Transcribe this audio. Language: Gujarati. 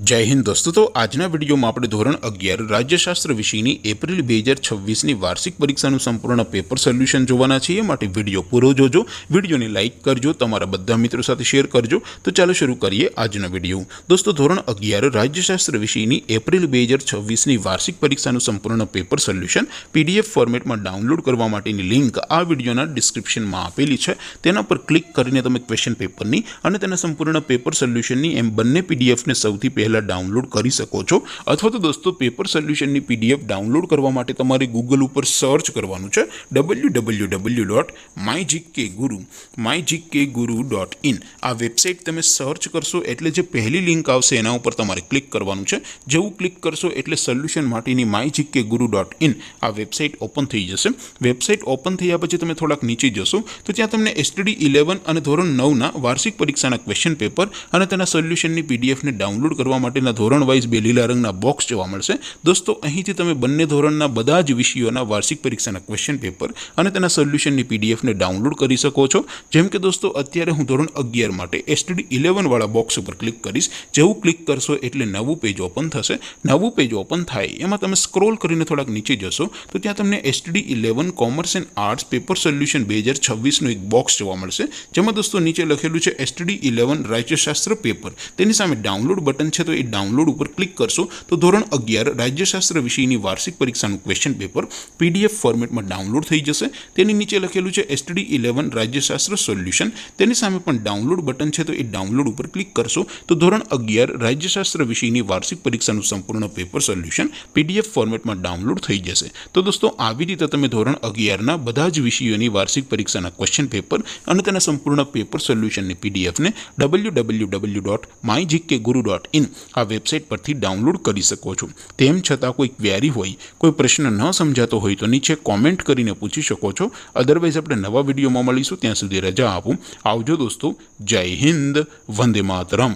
जय हिंद दोस्तों। तो आजना विडियो में આપણે ધોરણ 11 રાજ્યશાસ્ત્ર વિષયની એપ્રિલ 2026 ની વાર્ષિક પરીક્ષાનું સંપૂર્ણ પેપર સોલ્યુશન જોવાના છીએ। માટે વિડિયો પૂરો જોજો, વિડિયોને લાઈક કરજો, તમારા બધા મિત્રો સાથે શેર કરજો। તો ચાલો શરૂ કરીએ આજનો વિડિયો। દોસ્તો ધોરણ 11 રાજ્યશાસ્ત્ર વિષયની એપ્રિલ 2026 ની વાર્ષિક પરીક્ષાનું સંપૂર્ણ પેપર સોલ્યુશન પીડીએફ ફોર્મેટમાં ડાઉનલોડ કરવા માટેની લિંક આ વિડિયોના ડિસ્ક્રિપ્શનમાં આપેલી છે। તેના પર ક્લિક કરીને તમે ક્વેશ્ચન પેપરની અને તેના સંપૂર્ણ પેપર સોલ્યુશનની એમ બંને પીડીએફને સૌથી પહેલા डाउनलॉड कर सको छो। अथवा तो दोस्तों पेपर सोल्यूशन की पीडीएफ डाउनलॉड करवा माटे तमारे गूगल पर सर्च करवानुं छे www.mygkguru.in। आ वेबसाइट तमे सर्च करशो एटले जे पहली लिंक आवशे एना उपर तमारे क्लिक करवानुं छे। जेवुं क्लिक करशो एटले सोल्यूशन माटेनी mygkguru.in आ वेबसाइट ओपन थई जशे। वेबसाइट ओपन थया पछी तमे थोड़ाक नीचे जशो तो त्यां तमने STD 11 અને ધોરણ 9 ના વાર્ષિક પરીક્ષાના ક્વેશ્ચન પેપર અને તેના સોલ્યુશનની પીડીએફ ને ડાઉનલોડ કરવા માટેના ધોરણ વાઇઝ બે લીલા રંગના બોક્સ જોવા મળશે। દોસ્તો અહીંથી તમે બંને ધોરણના બધા જ વિષયોના વાર્ષિક પરીક્ષાના ક્વેશ્ચન પેપર અને તેના સોલ્યુશનની પીડીએફ ને ડાઉનલોડ કરી શકો છો। જેમ કે દોસ્તો અત્યારે હું ધોરણ 11 માટે STD 11 વાળા બોક્સ ઉપર ક્લિક કરીશ। જેવું ક્લિક કરશો એટલે નવું પેજ ઓપન થશે। નવું પેજ ઓપન થાય એમાં તમે સ્ક્રોલ કરીને થોડાક નીચે જશો તો ત્યાં તમને STD 11 commerce and arts paper solution 2026 નું એક બોક્સ જોવા મળશે। જેમાં દોસ્તો નીચે લખેલું છે STD 11 રાજ્યશાસ્ત્ર પેપર। તેની સામે ડાઉનલોડ બટન છે तो ये डाउनलॉड पर क्लिक करशो तो धोरण 11 राज्यशास्त्र विषयनी वार्षिक परीक्षाનું क्वेश्चन पेपर पीडीएफ फॉर्मेट में डाउनलॉड थई जशे। तेनी नीचे लखेलुं छे STD 11 राज्यशास्त्र सोल्यूशन। तेनी सामे पण डाउनलॉड बटन छे तो ये डाउनलॉड पर क्लिक करशो तो धोरण 11 राज्यशास्त्र विषयनी वार्षिक परीक्षाનું संपूर्ण पेपर सोल्यूशन पीडीएफ फॉर्मेट में डाउनलॉड थई जशे। तो दोस्तों આવી રીતે તમે ધોરણ 11 ના બધા જ વિષયોની વાર્ષિક પરીક્ષાના ક્વેશ્ચન પેપર અને તેના સંપૂર્ણ પેપર સોલ્યુશનની પીડીએફ ને www.mygkguru.in आ वेबसाइट पर डाउनलॉड कर सको छो। तेम छतां कोई क्वेरी होय, कोई प्रश्न न समझातो होय तो नीचे कॉमेंट करीने पूछी शको छो। अदरवाइज आपणे नवा विडियोमां मळीशुं, त्यां सुधी रजा आपो। आवजो दोस्तों। जय हिंद, वंदे मातरम।